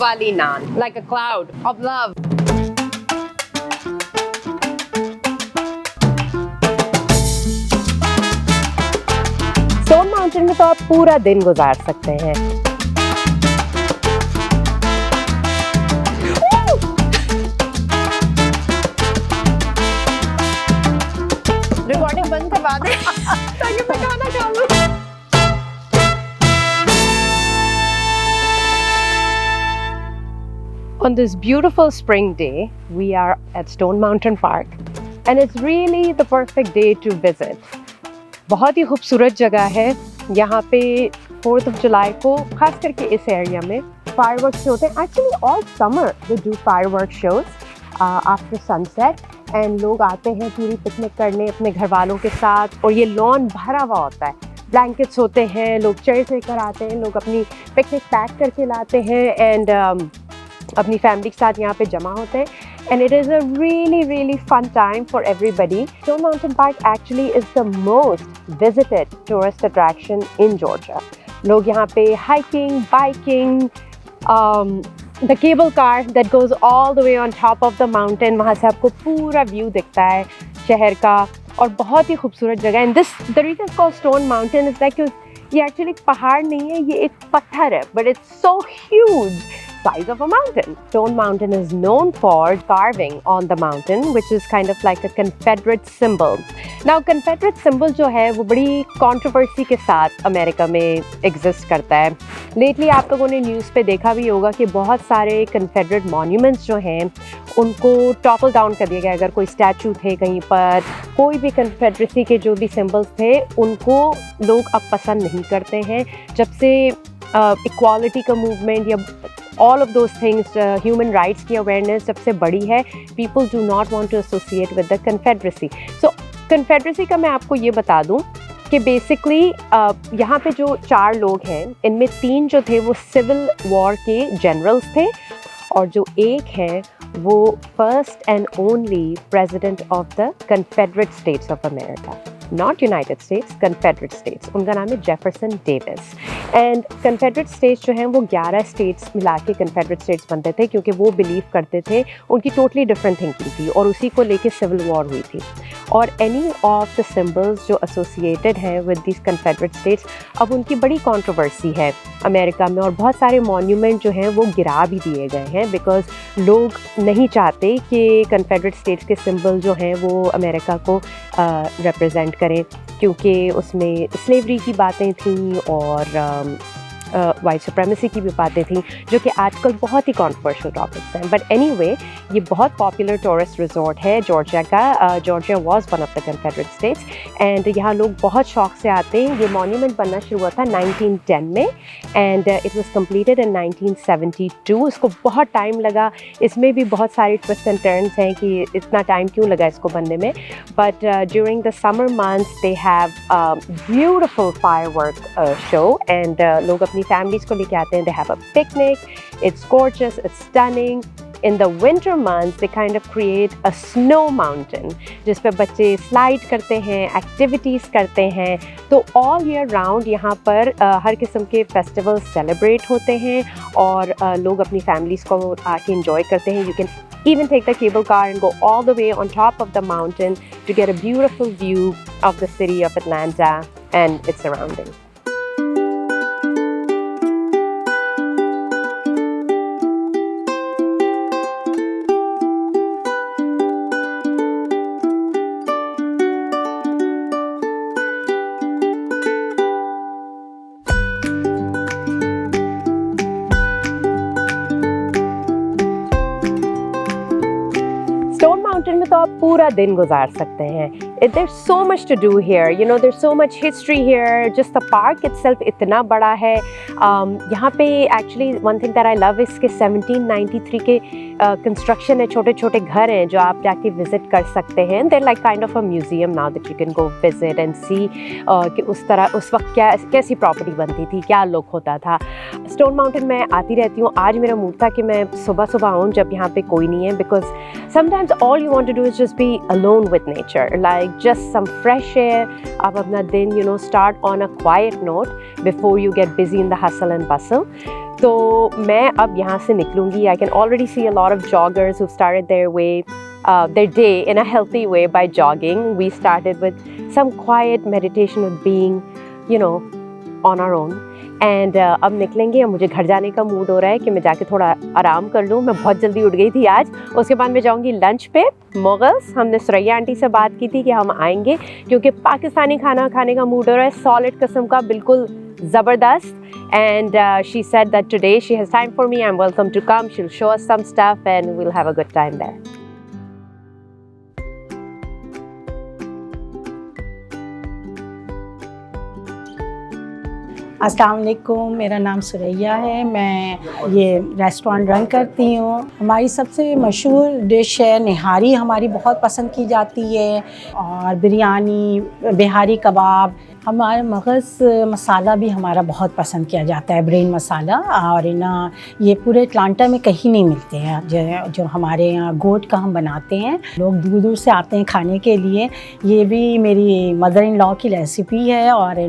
wali naan, like a cloud of love. Stone mountain में तो आप पूरा दिन गुजार सकते हैं। रिकॉर्डिंग बंद करवा दे ताकि मैं खाना खा लूं। On this beautiful spring day, we are at Stone Mountain Park, and it's really the perfect day to visit. बहुत ही खूबसूरत जगह है। यहाँ पे 4th of July को खास करके इस एरिया में fireworks होते हैं। Actually all summer they do firework shows after sunset, and लोग आते हैं पूरी पिकनिक करने अपने घर वालों के साथ, और ये लॉन भरा हुआ होता है। ब्लैंकेट्स होते हैं, लोग चेयर्स लेकर आते हैं, लोग अपनी पिकनिक पैक करके लाते हैं एंड अपनी फैमिली के साथ यहाँ पे जमा होते हैं। And it is a really fun time for everybody. Stone Mountain Park actually is the most visited tourist attraction in Georgia. लोग यहाँ पे hiking, biking, the cable car that goes all the way on top of the mountain, वहाँ से आपको पूरा view दिखता है शहर का, और बहुत ही खूबसूरत जगह है। And the reason it's called Stone Mountain is that ये actually एक पहाड़ नहीं है, ये एक पत्थर है, but it's so huge. Size of a mountain. Stone Mountain is known for carving on the mountain, which is kind of like a Confederate symbol. Now, Confederate symbol जो है वो बड़ी controversy के साथ अमेरिका में exist करता है। Lately आप लोगों ने न्यूज़ पे देखा भी होगा कि बहुत सारे Confederate monuments जो हैं उनको topple down कर दिया गया। अगर कोई statue थे कहीं पर, कोई भी Confederacy के जो भी symbols थे उनको लोग अब पसंद नहीं करते हैं। जब से equality का movement या all of those things, human rights की awareness सबसे बड़ी है, people do not want to associate with the Confederacy. So Confederacy का मैं आपको ये बता दूँ कि basically यहाँ पे जो 4 लोग हैं, इनमें 3 जो थे वो civil war के generals थे, और जो एक है वो first and only president of the Confederate States of America. Not United States, Confederate States. उनका नाम है Jefferson Davis. And Confederate States जो हैं वो 11 स्टेट्स मिला के Confederate States बनते थे, क्योंकि वो बिलीव करते थे, उनकी टोटली डिफरेंट थिंकिंग थी, और उसी को लेके सिविल वॉर हुई थी। और एनी ऑफ द सिम्बल्स जो एसोसिएटेड हैं विद दिस Confederate States, अब उनकी बड़ी कंट्रोवर्सी है अमेरिका में, और बहुत सारे मॉन्यूमेंट जो हैं वो गिरा भी दिए गए हैं, बिकॉज लोग नहीं चाहते कि Confederate States के सिम्बल जो हैं वो अमेरिका को रिप्रेजेंट करें, क्योंकि उसमें स्लेवरी की बातें थीं और वाइट सुप्रेमेसी की भी बातें थीं, जो कि आजकल बहुत ही कॉन्ट्रोवर्शियल टॉपिक्स हैं। बट एनीवे, ये बहुत पॉपुलर टूरिस्ट रिजॉर्ट है जॉर्जिया का। Georgia was one of the Confederate states, and यहाँ लोग बहुत शौक से आते हैं। ये मॉन्यूमेंट बनना शुरू हुआ था 1910 में, and it was completed in 1972। इसको बहुत टाइम लगा, इसमें भी बहुत सारे ट्विस्ट एंड टर्न्स हैं कि इतना टाइम क्यों लगा इसको बनने में। But during the summer months they have beautiful firework show, and लोग अपनी families को लेके आते हैं। They have a picnic. It's gorgeous. It's stunning. In the winter months, they kind of create a snow mountain, जिस पे बच्चे slide करते हैं, activities करते हैं। तो all year round यहाँ पर हर किस्म के festivals celebrate होते हैं, और लोग अपनी families को आके enjoy करते हैं। You can even take the cable car and go all the way on top of the mountain to get a beautiful view of the city of Atlanta and its surroundings. Stone mountain में तो आप पूरा दिन गुजार सकते हैं। There's so much to do here, you know, there's so much history here. Just the park itself इतना बड़ा है। यहाँ पे actually one thing that I love is कि 1793 के construction है, छोटे छोटे घर हैं जो आप जाके visit कर सकते हैं। They're like kind of a museum now that you can go visit and see कि उस तरह उस वक्त कैसी property बनती थी, क्या look होता था। Stone Mountain मैं आती रहती हूँ। आज मेरा मूड था कि मैं सुबह सुबह आऊँ जब यहाँ पे कोई नहीं है, because Sometimes all you want to do is just be alone with nature, like just some fresh air. आप अपना दिन start on a quiet note before you get busy in the hustle and bustle. तो मैं अब यहाँ से निकलूँगी. I can already see a lot of joggers who've started their day in a healthy way by jogging. We started with some quiet meditation with being, on our own. And अब निकलेंगे. अब मुझे घर जाने का मूड हो रहा है कि मैं जाके थोड़ा आराम कर लूँ. मैं बहुत जल्दी उठ गई थी आज. उसके बाद मैं जाऊँगी लंच पे मुगल्स. हमने सुरैया आंटी से बात की थी कि हम आएंगे क्योंकि पाकिस्तानी खाना खाने का मूड हो रहा है, सॉलिड किस्म का, बिल्कुल ज़बरदस्त. And she said that today she has time for me. I'm welcome to come. She'll show us some stuff and we'll have a good time there. अस्सलाम वालेकुम, मेरा नाम सुरैया है. मैं ये रेस्टोरेंट रन करती हूँ. हमारी सबसे मशहूर डिश है निहारी. हमारी बहुत पसंद की जाती है, और बिरयानी, बिहारी कबाब. हमारा मगज़ मसाला भी हमारा बहुत पसंद किया जाता है, ब्रेन मसाला. और ये पूरे अटलांटा में कहीं नहीं मिलते हैं जो हमारे यहाँ गोट का हम बनाते हैं. लोग दूर दूर से आते हैं खाने के लिए. ये भी मेरी मदर इन लॉ की रेसिपी है, और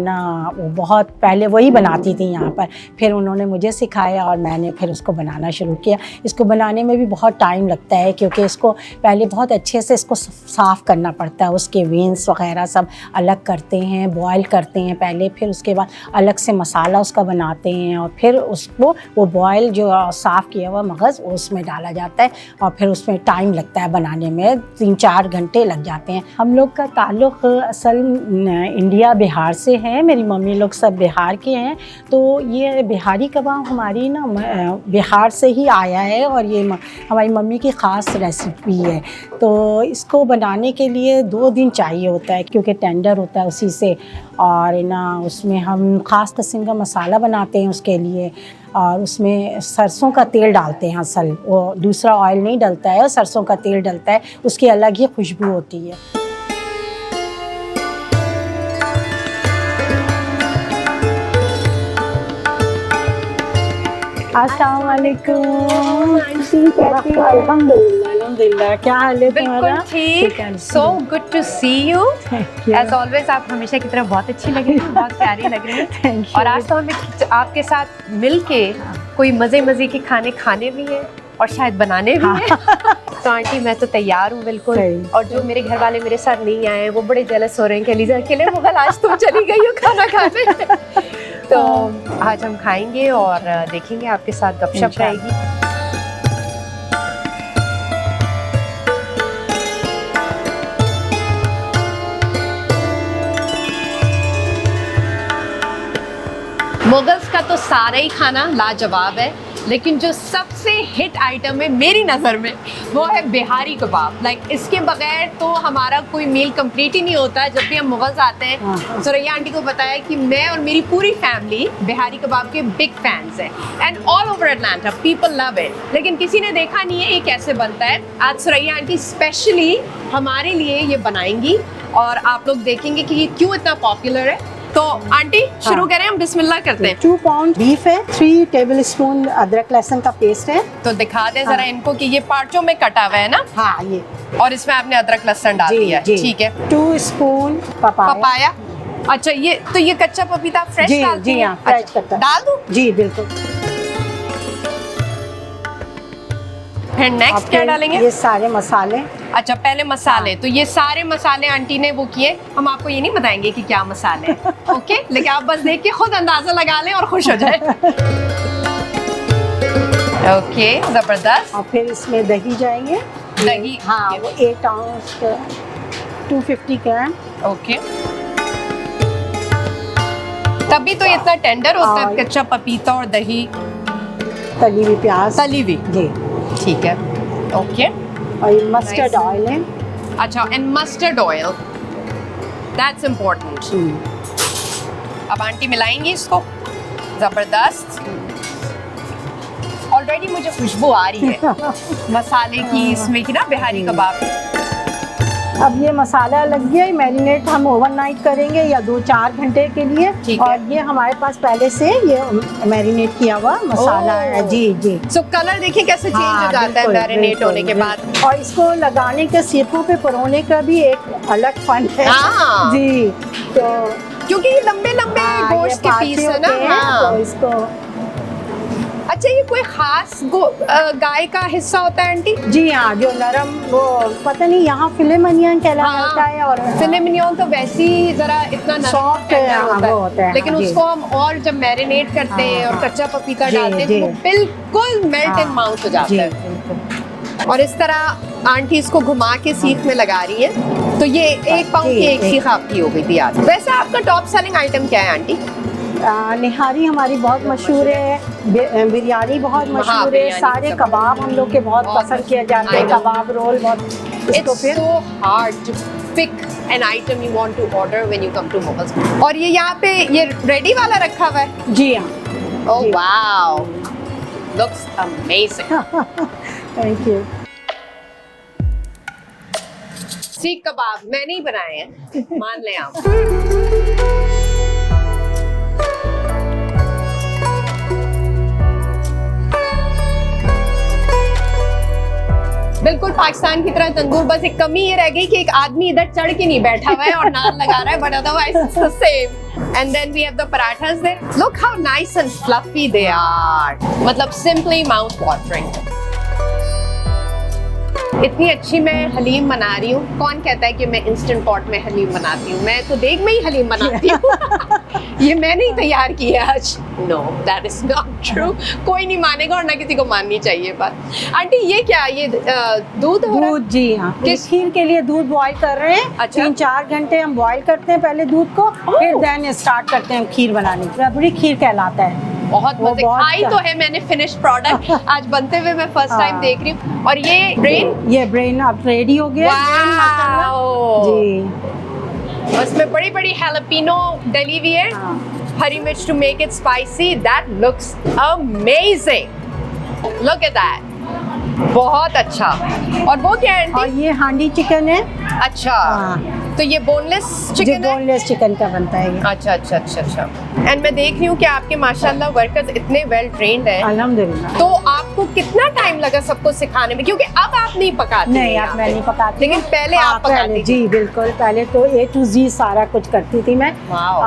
वो बहुत पहले वही बनाती थी यहाँ पर. फिर उन्होंने मुझे सिखाया और मैंने फिर उसको बनाना शुरू किया. इसको बनाने में भी बहुत टाइम लगता है क्योंकि इसको पहले बहुत अच्छे से इसको साफ़ करना पड़ता है. उसके वेंस वग़ैरह सब अलग करते हैं, बॉयल करते हैं पहले, फिर उसके बाद अलग से मसाला उसका बनाते हैं, और फिर उसको वो बॉयल जो साफ़ किया हुआ मगज़ उसमें डाला जाता है, और फिर उसमें टाइम लगता है बनाने में. 3-4 घंटे लग जाते हैं. हम लोग का ताल्लुक़ असल इंडिया बिहार से है. मेरी मम्मी लोग सब बिहार के हैं, तो ये बिहारी कबाब हमारी बिहार से ही आया है, और ये हमारी मम्मी की ख़ास रेसिपी है. तो इसको बनाने के लिए 2 दिन चाहिए होता है क्योंकि टेंडर होता है उसी से. और उसमें हम ख़ास किस्म का मसाला बनाते हैं उसके लिए, और उसमें सरसों का तेल डालते हैं. असल वो दूसरा ऑयल नहीं डलता है, सरसों का तेल डलता है. उसकी अलग ही खुशबू होती है. अस्सलाम वालेकुम. अल्हम्दुलिल्लाह. क्या हाल है तुम्हारा? बिल्कुल ठीक. So good to see you. As always आप हमेशा की तरह बहुत अच्छी लग रही हैं, बहुत प्यारी लग रही हैं. और आज तो हमें आपके साथ मिलके कोई मज़े के खाने भी हैं और शायद बनाने भी हैं. तो आंटी मैं तो तैयार हूँ बिल्कुल. और जो मेरे घर वाले मेरे साथ नहीं आए हैं वो बड़े जेलस हो रहे हैं कि अलीज़ा अकेले मुगल आज तुम चली गई हो खाना खाने. तो आज हम खाएंगे और देखेंगे, आपके साथ गपशप रहेगी. मुगल्स का तो सारा ही खाना लाजवाब है, लेकिन जो सबसे हिट आइटम है मेरी नज़र में वो है बिहारी कबाब. इसके बगैर तो हमारा कोई मील कंप्लीट ही नहीं होता है. जब भी हम मुगल्स आते हैं, सुरैया आंटी को बताया कि मैं और मेरी पूरी फैमिली बिहारी कबाब के बिग फैंस हैं, and all over Atlanta people love it. लेकिन किसी ने देखा नहीं है ये कैसे बनता है. आज सुरैया आंटी स्पेशली हमारे लिए ये बनाएंगी, और आप लोग देखेंगे कि ये क्यों इतना पॉपुलर है. तो आंटी शुरू करें, हम बिस्मिल्लाह करते हैं. 2 पाउंड बीफ है, 3 टेबल स्पून अदरक लहसुन का पेस्ट है. तो दिखा दे जरा इनको कि ये पार्चों में कटा हुआ है ना. हाँ, ये. और इसमें आपने अदरक लहसुन डाल दिया है. ठीक है. 2 स्पून पपाया. अच्छा, ये कच्चा पपीता फ्रेश डालती हैं? फ्रेश कच्चा डाल दूं? जी बिल्कुल. फिर नेक्स्ट क्या डालेंगे? ये सारे मसाले. अच्छा, पहले मसाले. तो ये सारे मसाले आंटी ने वो किए. हम आपको ये नहीं बताएंगे कि क्या मसाले हैं. ओके, लेकिन आप बस देख के खुद अंदाजा लगा लें और खुश हो जाए. ओके, जबरदस्त. और फिर इसमें दही जाएंगे. दही, हाँ, वो 8 आउंस 250 ग्राम. ओके. तभी तो इतना टेंडर होता है कच्चा पपीता और दही. तली हुई प्याज. तली हुई. जी. ठीक है. ओके. और ये मस्टर्ड ऑयल है. अच्छा, and mustard oil, that's important. अब आंटी मिलाएंगी इसको. जबरदस्त. ऑलरेडी मुझे खुशबू आ रही है मसाले की, इसमें की ना बिहारी कबाब. अब ये मसाला लग गया, मैरिनेट हम ओवरनाइट करेंगे या 2-4 घंटे के लिए। ठीक है। और ये हमारे पास पहले से ये मैरिनेट किया हुआ मसाला है। जी जी। सो कलर देखिए कैसे चेंज हो जाता है बिल्कुल, मैरिनेट होने के बिल्कुल। बाद। और इसको लगाने के सीखों पे परोने का भी एक अलग फन है। हाँ। जी। तो क्योंकि ये लंबे लंबे हाँ, गोश्त ये के पीस है ना। पाँचे होते हैं, हाँ। तो इसको अच्छा, ये कोई खास गाय का हिस्सा होता है आंटी? जी हाँ, जो नरम वो पता नहीं यहाँ फिले मनियन कहलाता है। और फिले मिनियन तो वैसे ही जरा इतना नरम Soft tender है, होता वो होता है, लेकिन हाँ जी। उसको हम और जब मैरिनेट करते हैं और हाँ, कच्चा पपीता जी, डालते हैं जी। तो वो बिल्कुल मेल्ट इन हाँ, माउथ हो जाता जी, है। बिल्कुल। और इस तरह आंटी इसको घुमा के सीख में लगा रही है। तो ये 1 पाउंड जी, की एक एक। सीख आपकी हो गई थी आज। वैसे आपका टॉप सेलिंग आइटम क्या है आंटी? निहारी हमारी बहुत मशहूर है, बिरयानी बहुत मशहूर है, बिरयानी सारे सब। कबाब हम लोग के बहुत बहुत पसंद किए जाते हैं, I know. कबाब रोल बहुत। इसको It's फिर so hard to pick an item you want to order when you come to Mughals. और ये यहाँ पे ये रेडी वाला रखा हुआ है। जी हाँ। Oh जी। wow, looks amazing. Thank you. Seekh kebab मैंने ही बनाए हैं, मान लें आप। बिल्कुल पाकिस्तान की तरह तंदूर, बस एक कमी ये रह गई कि एक आदमी इधर चढ़ के नहीं बैठा हुआ है और नान लगा रहा है, but otherwise it's the same. And then we have the पराठas there. Look how nice and fluffy they are. मतलब simply mouth watering. इतनी अच्छी मैं हलीम बना रही हूँ। कौन कहता है कि मैं इंस्टेंट पॉट में हलीम बनाती हूँ? मैं तो देग में ही हलीम बनाती हूँ। ये मैंने ही तैयार किया आज। No, that is not true. कोई नहीं मानेगा और ना किसी को माननी चाहिए बात। आंटी ये क्या, ये दूध हो रहा है? दूध, जी हाँ। किस- खीर के लिए दूध बॉईल कर रहे हैं। अच्छा। 3-4 घंटे हम बॉईल करते हैं पहले दूध को, फिर देन स्टार्ट करते हैं खीर बनाने। रबड़ी खीर कहलाता है। बहुत वो मजे। बहुत खाई तो है मैंने फिनिश प्रोडक्ट आज बनते हुए, मैं फर्स्ट टाइम हाँ। देख रही हूँ। और ये ब्रेन, ये ब्रेन अब रेडी हो गया। ब्रेन माशाल्लाह। वाओ, जी उसमें बड़ी बड़ी हैलापिनो डली हुई है, हाँ। हरी मिर्च to make it spicy. That looks amazing, look at that, बहुत अच्छा। और वो क्या है और आंटी? ये हांडी चिकन है। अच्छा, हाँ। तो ये बोनलेस जो चिकन है? बोनलेस चिकन का बनता है ये। अच्छा अच्छा अच्छा अच्छा। एंड मैं देख रही हूँ कि आपके माशाल्लाह वर्कर्स इतने वेल ट्रेन्ड हैं। अल्हम्दुलिल्लाह। तो आपको कितना टाइम लगा सबको सिखाने में? क्योंकि अब आप नहीं पकाती नहीं, हैं अब यहाँ मैं पे। नहीं पकाती लेकिन हूँ। पहले हाँ, आप पकाती पहले, थी। जी बिल्कुल। पहले तो A to Z सारा कुछ करती थी मैं। वाओ।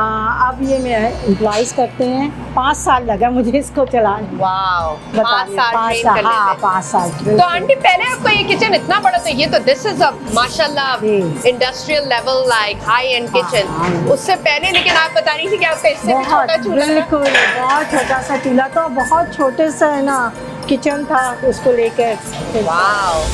अब ये मेरे एम्प्लॉइज करते हैं। 5 साल लगा मुझे इसको चलाने। वाओ, 5 बताइए, साल 5 ट्रेन साल, कर हाँ लेते। 5 साल। तो आंटी पहले आपका ये किचन इतना बड़ा, तो ये तो दिस इज अ माशाल्लाह जी। Industrial level like high end kitchen. हाँ। उससे पहले लेकिन आप बता रही थी कि आपका इससे भी बहुत, छोटा चूल्हा है। बिल्कुल बहुत छोटा सा चूल्हा, तो बहुत छोटे सा है ना किचन था, उसको लेकर। वाओ,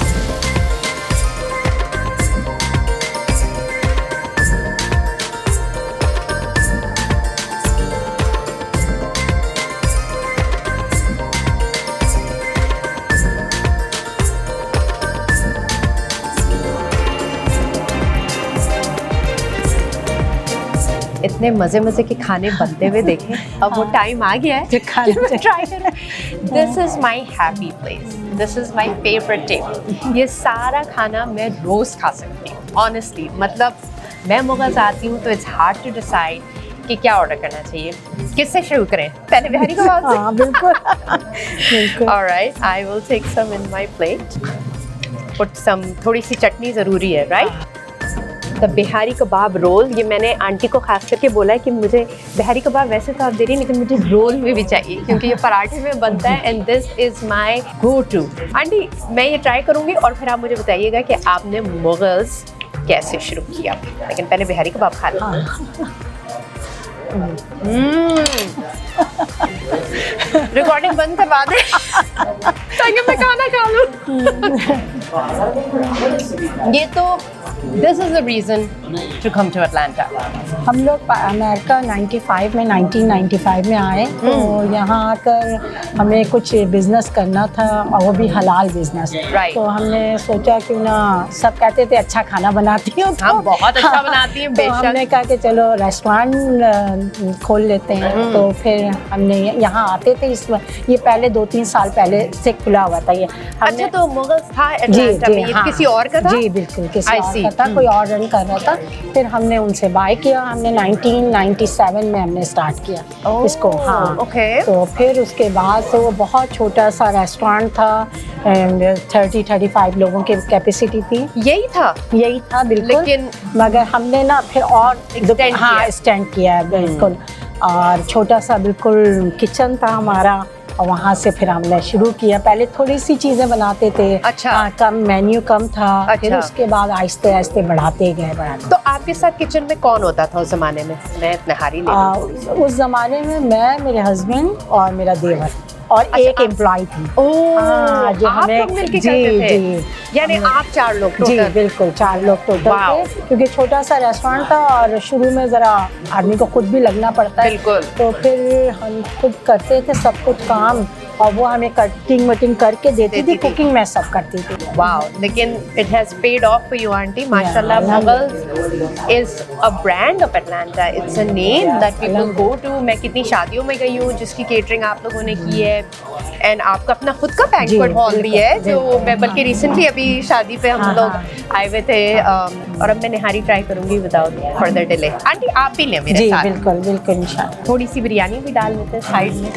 इतने मजे मजे के खाने बनते हुए देखे। अब वो टाइम आ गया है जो खाना कि मैं ट्राई करूं। This is my happy place, this is my favourite table. ये सारा खाना मैं रोज खा सकती हूँ ऑनेस्टली। मतलब मैं मुगल्स आती हूँ तो इट्स हार्ड टू डिसाइड कि क्या ऑर्डर करना चाहिए। किससे शुरू करें? पहले बिहारी कबाब से? हाँ बिल्कुल। बिल्कुल। Alright, I will take some in my plate. Put some, थोड़ी सी चटनी ज़रूरी है, right? The Bihari kebab roll, ये मैंने आंटी को खास करके बोला है कि मुझे बिहारी कबाब वैसे तो आप दे रही हैं, लेकिन मुझे रोल में भी चाहिए क्योंकि ये पराठे में बनता है। And this is my go to. Aunty मैं ये ट्राई करूँगी और फिर आप मुझे बताइएगा कि आपने मुगल्स कैसे शुरू किया। लेकिन पहले बिहारी कबाब खा लें। रिकॉर्डिंग बंद करवा दे ताकि मैं खाना खा लूं। ये तो this is the reason to come to Atlanta? हम लोग अमेरिका 1995 में आए, तो यहाँ आकर हमें कुछ बिजनेस करना था और वो भी हलाल बिजनेस। Right. तो हमने सोचा क्यों ना, सब कहते थे अच्छा खाना बनाती हो, हम बहुत अच्छा बनाती हैं, तो बेशक। हमने कहा कि चलो रेस्टोरेंट खोल लेते हैं। तो फिर हमने यहाँ आते थे, ये पहले 2-3 साल पहले से खुला हुआ था ये। अच्छा, तो मुगल्स था एटलांटा में, ये हाँ, किसी और का था? जी बिल्कुल, किसी I और see. का था, कोई और रन कर रहा था। फिर हमने उनसे बाय किया, हमने 1997 में हमने स्टार्ट किया इसको। हाँ, okay. तो फिर उसके बाद से वो बहुत छोटा सा रेस्टोरेंट था, 30-35 लोगों की कैपेसिटी थी। यही था बिल्कुल, लेकिन मगर हमने ना फिर और Extend हाँ किया। एक्सटेंड किया है बिल्कुल। और छोटा सा बिल्कुल किचन था हमारा, और वहाँ से फिर हमने शुरू किया। पहले थोड़ी सी चीज़ें बनाते थे। अच्छा। कम मेन्यू कम था। फिर अच्छा। उसके बाद आहिस्ते आहिस्ते बढ़ाते गए। तो आपके साथ किचन में कौन होता था उस जमाने में? मैं नहारी ले उस ज़माने में मैं, मेरे हस्बैंड और मेरा देवर और एक एम्प्लॉय थी। हाँ, जो आप हमें लोग मिलके जी करते थे? जी, यानी आप 4 लोग जी total? बिल्कुल 4 लोग टोटल वाओ। थे, क्योंकि छोटा सा रेस्टोरेंट था और शुरू में ज़रा आदमी को खुद भी लगना पड़ता है। बिल्कुल। तो फिर हम खुद करते थे सब कुछ काम, और वो हमें कटिंग वटिंग करके देती थी, कुकिंग मैं सब करती थी। Wow, लेकिन it has paid off for you, auntie. माशाल्लाह, Mughals is a brand of Atlanta. It's a name that people go to. मैं कितनी शादियों में गई हूँ जिसकी केटरिंग आप लोगों ने की है, एंड आपका अपना खुद का बैंक्वेट हॉल भी है, जो मैं बल्कि रिसेंटली अभी शादी पे हम लोग आए हुए थे, और अब मैं निहारी ट्राई करूँगी विदाउट फर्दर डिले। आंटी आप भी लें मेरे जी साथ। बिल्कुल बिल्कुल, इंशाल्लाह। थोड़ी सी बिरयानी भी डाल लेते हैं साइड में।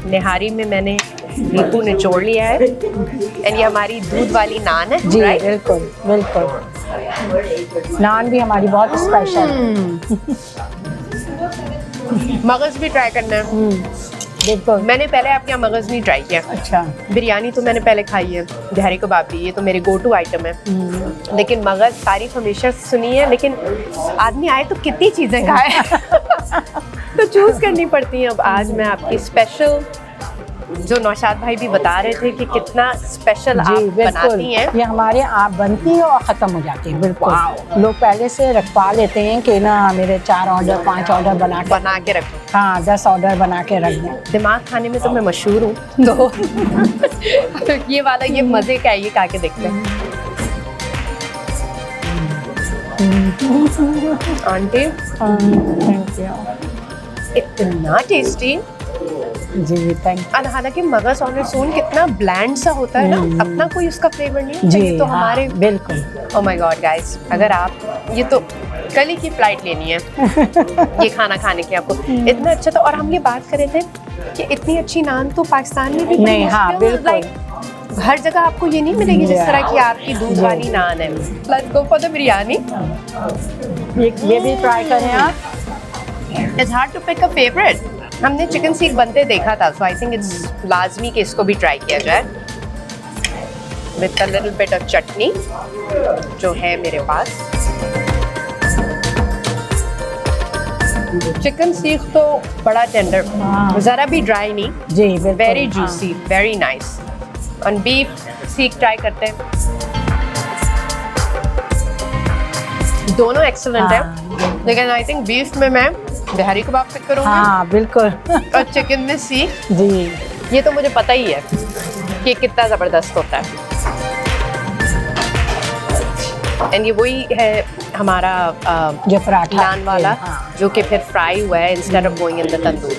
निहारी में मैंने नींबू निचोड़ लिया है, एंड ये हमारी दूध वाली नान है। जी right? बिल्कुल बिल्कुल, नान भी हमारी बहुत स्पेशल है। मगज़ भी ट्राई करना है। बिल्कुल। मैंने पहले आपके यहाँ मगज़ नहीं ट्राई किया। अच्छा। बिरयानी तो मैंने पहले खाई है, गहरी कबाब भी, ये तो मेरे गो टू आइटम है। लेकिन मगज़ तारीफ हमेशा सुनी है, लेकिन आदमी आए तो कितनी चीज़ें खाए तो चूज़ करनी पड़ती हैं। अब आज मैं आपकी स्पेशल, जो नौशाद भाई भी बता रहे थे कि कितना स्पेशल आप बनाती हैं, ये हमारे आप बनती है और ख़त्म हो जाती है। बिल्कुल, लोग पहले से रखवा लेते हैं कि ना मेरे 4 ऑर्डर 5 ऑर्डर बना के रखो। हाँ, 10 ऑर्डर बना के रख दें। दिमाग खाने में तो मैं मशहूर हूँ, तो ये वाला ये मज़े का है, ये खा के देखते हैं। Aunty thank you. इतना टेस्टी। जी थैंक और हालांकि मगज़ और रसून कितना ब्लैंड सा होता है ना, अपना कोई उसका फ्लेवर नहीं यू। होता। जी ये तो हमारे बिल्कुल। ओह माय गॉड गाइस, अगर आप ये तो कल ही की फ्लाइट लेनी है ये खाना खाने की आपको। इतना अच्छा था। और हम ये बात कर रहे थे कि इतनी अच्छी नान तो पाकिस्तान में भी नहीं, हाँ, बिल्कुल। like, हर जगह आपको ये नहीं मिलेगी जिस तरह की आपकी दूध वाली नान है। Let's go for the biryani. ये भी ट्राई करें आप। It's hard to pick a favourite. हमने चिकन सीख बनते देखा था, सो आई थिंक इट्स लाजमी कि इसको भी ट्राई किया जाए with a little bit of chutney जो है मेरे पास। चिकन सीख तो बड़ा टेंडर, ज़रा भी ड्राई नहीं। जी बिल्कुल। Very juicy, very nice. और बीफ सीख ट्राई करते हैं, दोनों एक्सेलेंट है, लेकिन आई थिंक बीफ में मैं बिहारी कबाब पिक करूँगी। हाँ बिल्कुल। और चिकन में सीख, जी ये तो मुझे पता ही है कि कितना ज़बरदस्त होता है। एंड ये वही है हमारा जो पराठा नान वाला, हाँ। जो कि फिर फ्राई हुआ है instead of going in the tandoor.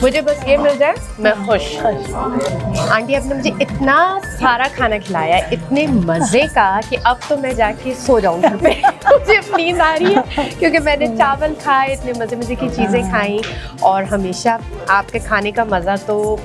मुझे बस ये मिल जाए मैं खुश। आंटी आपने मुझे इतना सारा खाना खिलाया है, इतने मज़े का, कि अब तो मैं जाके सो जाऊँ घर पे मुझे नींद आ रही है, क्योंकि मैंने चावल खाए, इतने मज़े की चीज़ें खाई। और हमेशा आपके खाने का मज़ा तो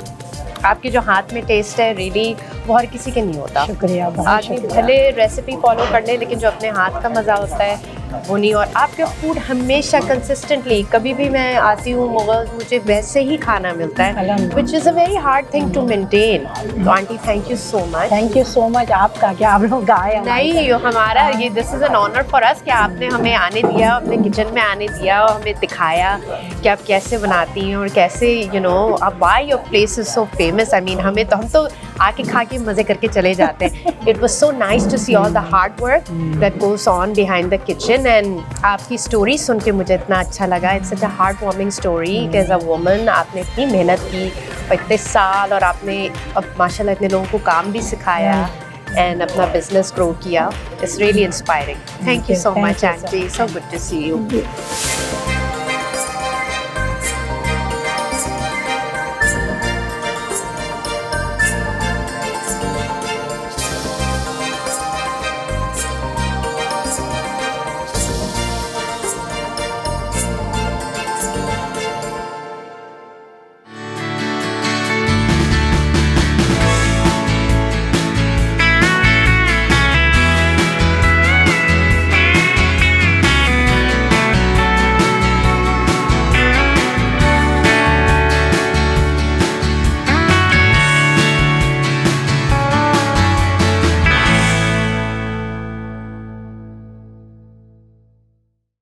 आपके जो हाथ में टेस्ट है, रियली वो हर किसी के नहीं होता। शुक्रिया, बहुत आदमी शुक्रिया। भले रेसिपी फॉलो कर ले, लेकिन जो अपने हाथ का मज़ा होता है वो नहीं। और आपके फूड हमेशा कंसिस्टेंटली, कभी भी मैं आती हूँ मुगल, मुझे वैसे ही खाना मिलता है, which is a very hard thing to maintain. तो aunty thank you so much. Thank you so much. आपका क्या, आप लोग आए नहीं, हमारा ये this is an honour for us कि आपने हमें आने दिया, अपने किचन में आने दिया और हमें दिखाया कि आप कैसे बनाती हैं और कैसे आप why your place is so famous. I mean हम तो आके खा के मज़े करके चले जाते हैं। It was so nice to see all the hard work that goes on behind the kitchen. And आपकी स्टोरी सुन के मुझे इतना अच्छा लगा। It's such a heart warming story कि एज अ वुमन आपने इतनी मेहनत की और इतने साल, और आपने अब माशाल्लाह इतने लोगों को काम भी सिखाया एंड अपना बिजनेस ग्रो किया। It's really inspiring. Thank you so much aunty, so good to see you.